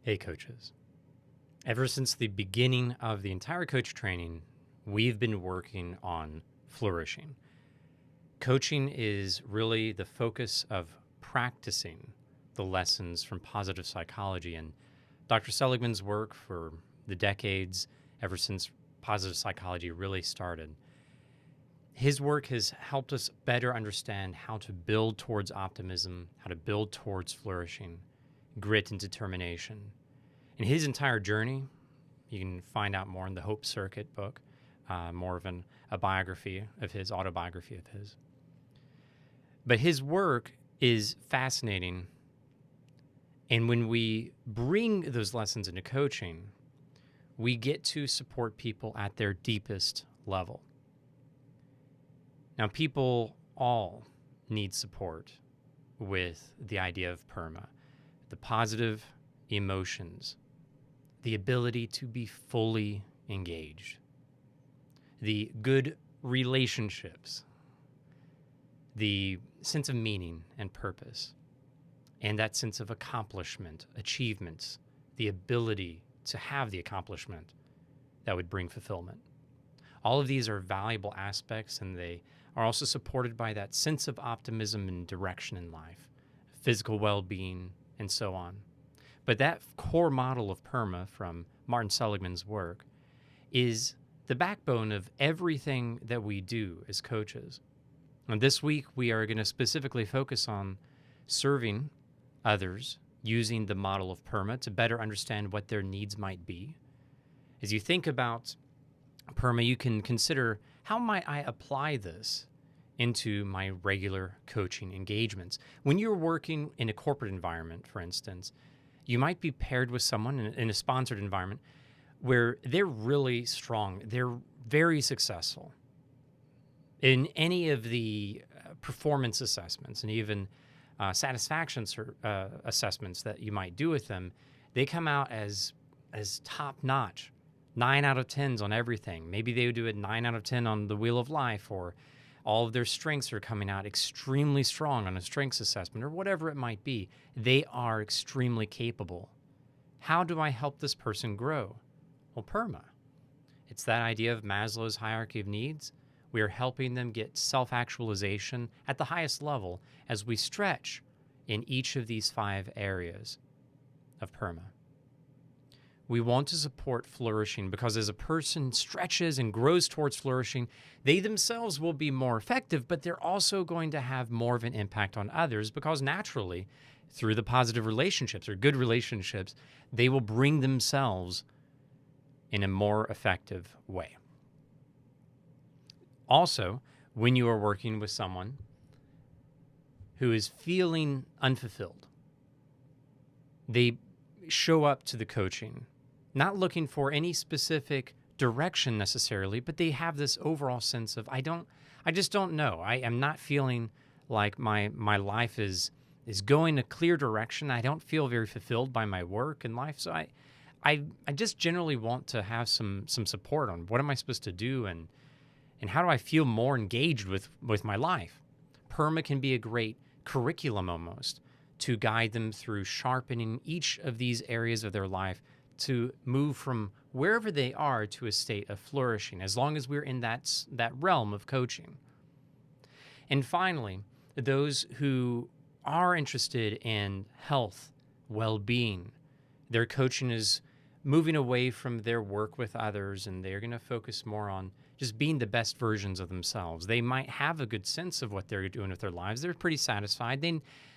Hey, coaches. Ever since the beginning of the entire coach training, we've been working on flourishing. Coaching is really the focus of practicing the lessons from positive psychology. And Dr. Seligman's work for the decades, ever since positive psychology really started, his work has helped us better understand how to build towards optimism, how to build towards flourishing, grit and determination. In his entire journey, you can find out more in the Hope Circuit book, more of a biography of his, autobiography of his. But his work is fascinating. And when we bring those lessons into coaching, we get to support people at their deepest level. Now, people all need support with the idea of PERMA, the positive emotions, the ability to be fully engaged, the good relationships, the sense of meaning and purpose, and that sense of accomplishment, achievements, the ability to have the accomplishment that would bring fulfillment. All of these are valuable aspects, and they are also supported by that sense of optimism and direction in life, physical well-being, and so on. But that core model of PERMA from Martin Seligman's work is the backbone of everything that we do as coaches. And this week, we are going to specifically focus on serving others using the model of PERMA to better understand what their needs might be. As you think about PERMA, you can consider, how might I apply this into my regular coaching engagements? When you're working in a corporate environment, for instance, you might be paired with someone in a sponsored environment where they're really strong. They're very successful in any of the performance assessments and even satisfaction assessments that you might do with them. They come out as top notch, 9 out of 10s on everything. Maybe they would do it 9 out of 10 on the Wheel of Life, or all of their strengths are coming out extremely strong on a strengths assessment, or whatever it might be. They are extremely capable. How do I help this person grow? Well, PERMA. It's that idea of Maslow's hierarchy of needs. We are helping them get self-actualization at the highest level as we stretch in each of these 5 areas of PERMA. We want to support flourishing because as a person stretches and grows towards flourishing, they themselves will be more effective, but they're also going to have more of an impact on others because naturally, through the positive relationships or good relationships, they will bring themselves in a more effective way. Also, when you are working with someone who is feeling unfulfilled, they show up to the coaching not looking for any specific direction necessarily, but they have this overall sense of, I just don't know. I am not feeling like my life is going a clear direction. I don't feel very fulfilled by my work and life. So I just generally want to have some support on what am I supposed to do and how do I feel more engaged with my life. PERMA can be a great curriculum almost to guide them through sharpening each of these areas of their life to move from wherever they are to a state of flourishing, as long as we're in that realm of coaching. And finally, those who are interested in health, well-being, their coaching is moving away from their work with others, and they're going to focus more on just being the best versions of themselves. They might have a good sense of what they're doing with their lives. They're pretty satisfied.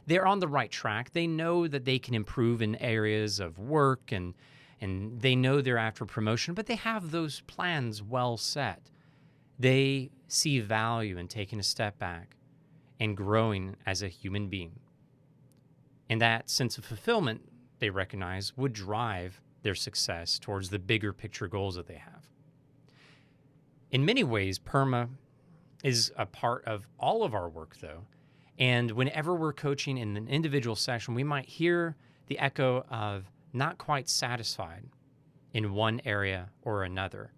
They're on the right track. They know that they can improve in areas of work, and they know they're after promotion, but they have those plans well set. They see value in taking a step back and growing as a human being. And that sense of fulfillment, they recognize, would drive their success towards the bigger picture goals that they have. In many ways, PERMA is a part of all of our work, though. And whenever we're coaching in an individual session, we might hear the echo of not quite satisfied in one area or another.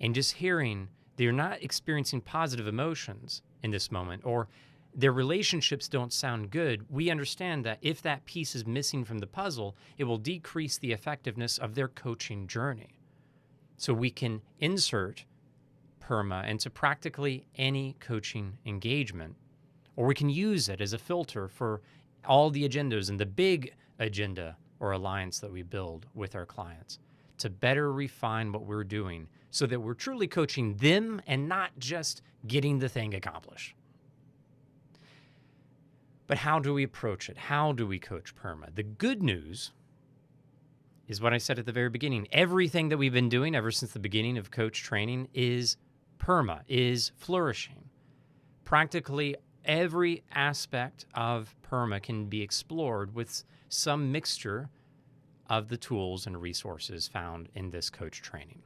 And just hearing they're not experiencing positive emotions in this moment, or their relationships don't sound good, we understand that if that piece is missing from the puzzle, it will decrease the effectiveness of their coaching journey. So we can insert PERMA into practically any coaching engagement, or we can use it as a filter for all the agendas and the big agenda or alliance that we build with our clients to better refine what we're doing so that we're truly coaching them and not just getting the thing accomplished. But how do we approach it? How do we coach PERMA? The good news is what I said at the very beginning. Everything that we've been doing ever since the beginning of coach training is PERMA, is flourishing. Practically every aspect of PERMA can be explored with some mixture of the tools and resources found in this coach training.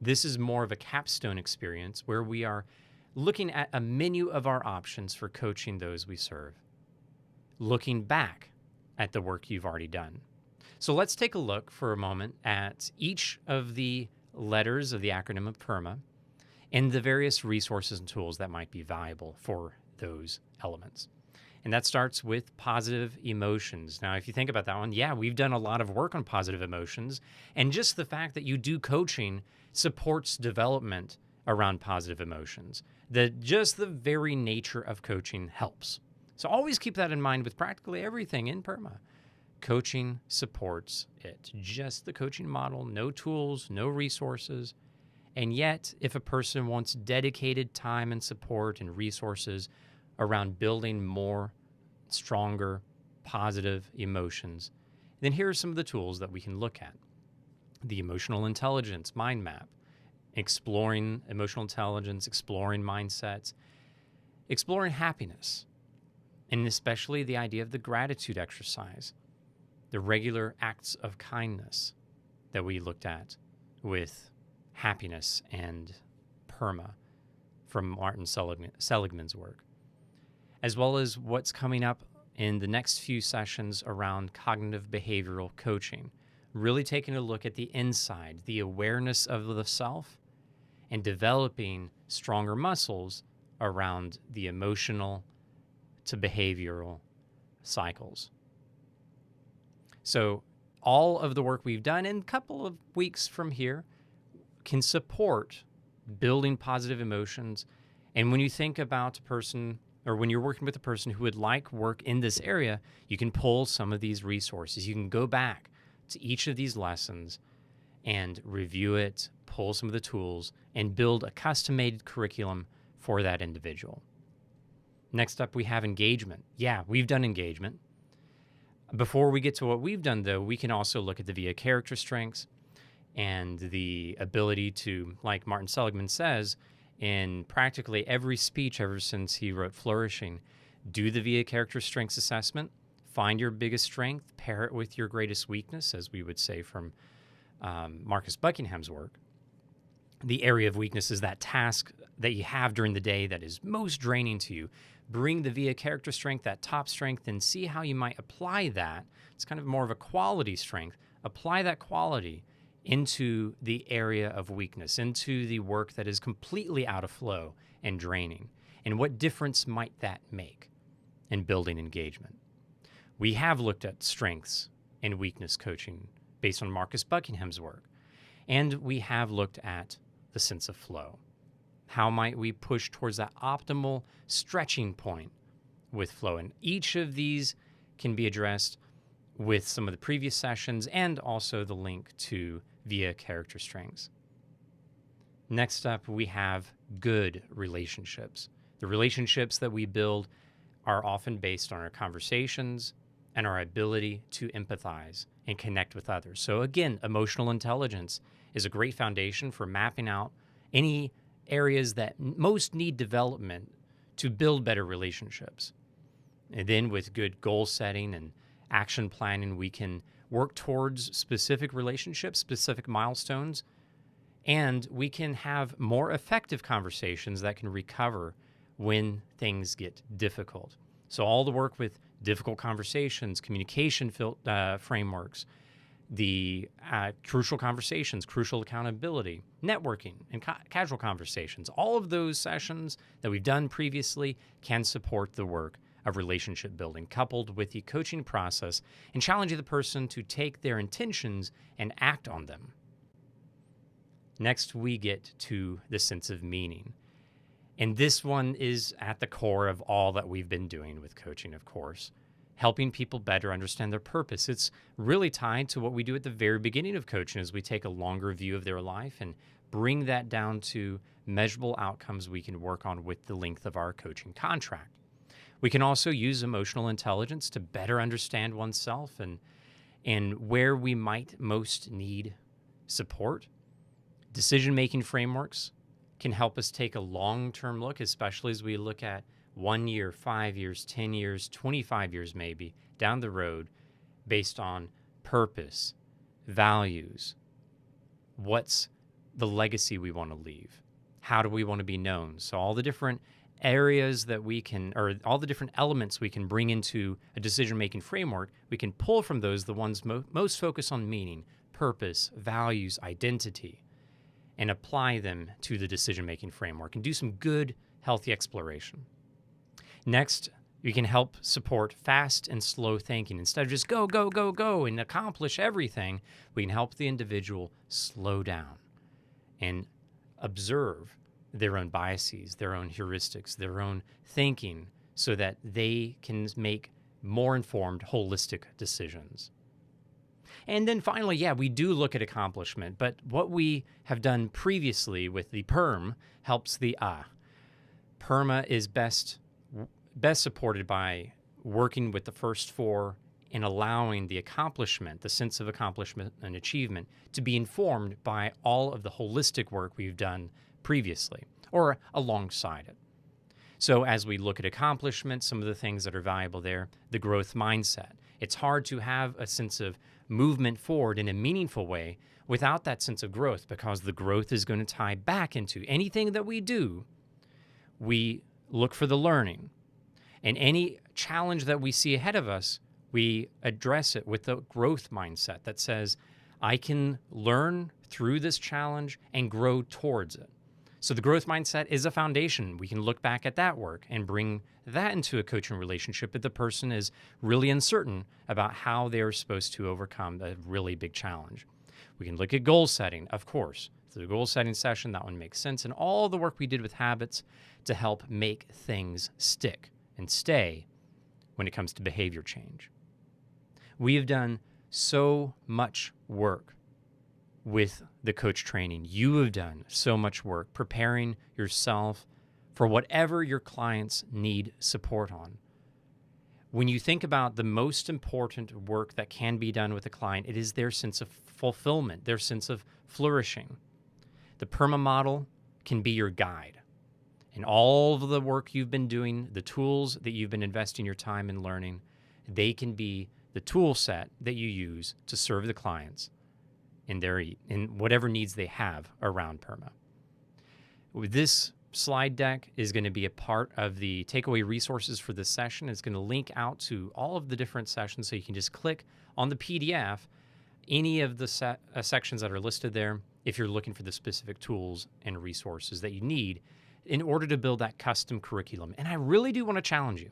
This is more of a capstone experience where we are looking at a menu of our options for coaching those we serve, looking back at the work you've already done. So let's take a look for a moment at each of the letters of the acronym of PERMA and the various resources and tools that might be valuable for those elements. And that starts with positive emotions. Now, if you think about that one, yeah, we've done a lot of work on positive emotions. And just the fact that you do coaching supports development around positive emotions. Just the very nature of coaching helps. So always keep that in mind with practically everything in PERMA. Coaching supports it. Just the coaching model, no tools, no resources. And yet, if a person wants dedicated time and support and resources around building more stronger, positive emotions, then here are some of the tools that we can look at. The emotional intelligence mind map, exploring emotional intelligence, exploring mindsets, exploring happiness, and especially the idea of the gratitude exercise, the regular acts of kindness that we looked at with happiness and PERMA from Martin Seligman's work, as well as what's coming up in the next few sessions around cognitive behavioral coaching, really taking a look at the inside, the awareness of the self, and developing stronger muscles around the emotional to behavioral cycles. So all of the work we've done in a couple of weeks from here can support building positive emotions. And when you think about a person, or when you're working with a person who would like work in this area, you can pull some of these resources. You can go back to each of these lessons and review it, pull some of the tools, and build a custom-made curriculum for that individual. Next up, we have engagement. Yeah, we've done engagement. Before we get to what we've done, though, we can also look at the VIA character strengths and the ability to, like Martin Seligman says, in practically every speech ever since he wrote Flourishing, do the VIA character strengths assessment, find your biggest strength, pair it with your greatest weakness, as we would say from Marcus Buckingham's work. The area of weakness is that task that you have during the day that is most draining to you. Bring the VIA character strength, that top strength, and see how you might apply that. It's kind of more of a quality strength. Apply that quality into the area of weakness, into the work that is completely out of flow and draining. And what difference might that make in building engagement? We have looked at strengths and weakness coaching based on Marcus Buckingham's work. And we have looked at the sense of flow. How might we push towards that optimal stretching point with flow? And each of these can be addressed with some of the previous sessions and also the link to VIA character strengths. Next up, we have good relationships. The relationships that we build are often based on our conversations and our ability to empathize and connect with others. So again, emotional intelligence is a great foundation for mapping out any areas that most need development to build better relationships. And then with good goal setting and action planning, we can work towards specific relationships, specific milestones, and we can have more effective conversations that can recover when things get difficult. So all the work with difficult conversations, communication frameworks, the crucial conversations, crucial accountability, networking, and casual conversations. All of those sessions that we've done previously can support the work of relationship building, coupled with the coaching process and challenging the person to take their intentions and act on them. Next, we get to the sense of meaning. And this one is at the core of all that we've been doing with coaching, of course, helping people better understand their purpose. It's really tied to what we do at the very beginning of coaching as we take a longer view of their life and bring that down to measurable outcomes we can work on with the length of our coaching contract. We can also use emotional intelligence to better understand oneself and where we might most need support. Decision-making frameworks can help us take a long-term look, especially as we look at 1 year, 5 years, 10 years, 25 years maybe down the road based on purpose, values, what's the legacy we want to leave, how do we want to be known. So all the different areas that we can, or all the different elements we can bring into a decision-making framework, we can pull from those the ones most focus on meaning, purpose, values, identity, and apply them to the decision-making framework and do some good, healthy exploration. Next, we can help support fast and slow thinking. Instead of just go, go, go, go and accomplish everything, we can help the individual slow down and observe their own biases, their own heuristics, their own thinking, so that they can make more informed, holistic decisions. And then finally, we do look at accomplishment, but what we have done previously with the PERM helps the PERMA is best supported by working with the first four and allowing the accomplishment, the sense of accomplishment and achievement, to be informed by all of the holistic work we've done previously or alongside it. So as we look at accomplishment, some of the things that are valuable there, the growth mindset. It's hard to have a sense of movement forward in a meaningful way without that sense of growth, because the growth is going to tie back into anything that we do. We look for the learning, and any challenge that we see ahead of us, we address it with the growth mindset that says, I can learn through this challenge and grow towards it. So the growth mindset is a foundation. We can look back at that work and bring that into a coaching relationship if the person is really uncertain about how they're supposed to overcome a really big challenge. We can look at goal setting, of course. So the goal setting session, that one makes sense. And all the work we did with habits to help make things stick and stay when it comes to behavior change. We have done so much work with the coach training. You have done so much work preparing yourself for whatever your clients need support on. When you think about the most important work that can be done with a client, it is their sense of fulfillment, their sense of flourishing. The PERMA model can be your guide. And all of the work you've been doing, the tools that you've been investing your time in learning, they can be the tool set that you use to serve the clients in whatever needs they have around PERMA. This slide deck is going to be a part of the takeaway resources for this session. It's going to link out to all of the different sessions, so you can just click on the PDF, any of the sections that are listed there, if you're looking for the specific tools and resources that you need in order to build that custom curriculum. And I really do want to challenge you.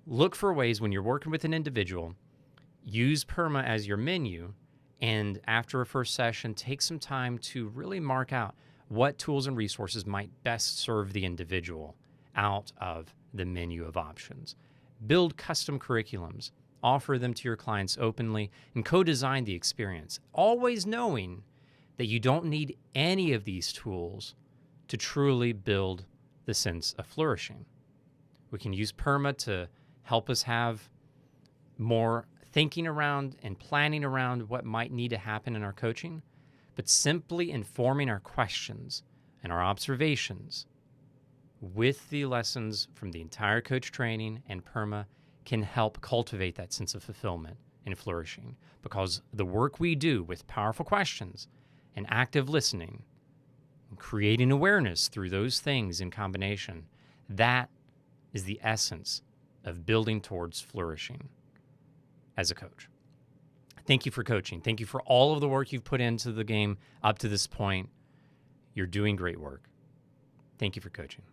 Look for ways when you're working with an individual, use PERMA as your menu, and after a first session, take some time to really mark out what tools and resources might best serve the individual out of the menu of options. Build custom curriculums, offer them to your clients openly, and co-design the experience, always knowing that you don't need any of these tools to truly build the sense of flourishing. We can use PERMA to help us have more thinking around and planning around what might need to happen in our coaching, but simply informing our questions and our observations with the lessons from the entire coach training and PERMA can help cultivate that sense of fulfillment and flourishing, because the work we do with powerful questions and active listening and creating awareness through those things in combination, that is the essence of building towards flourishing as a coach. Thank you for coaching. Thank you for all of the work you've put into the game up to this point. You're doing great work. Thank you for coaching.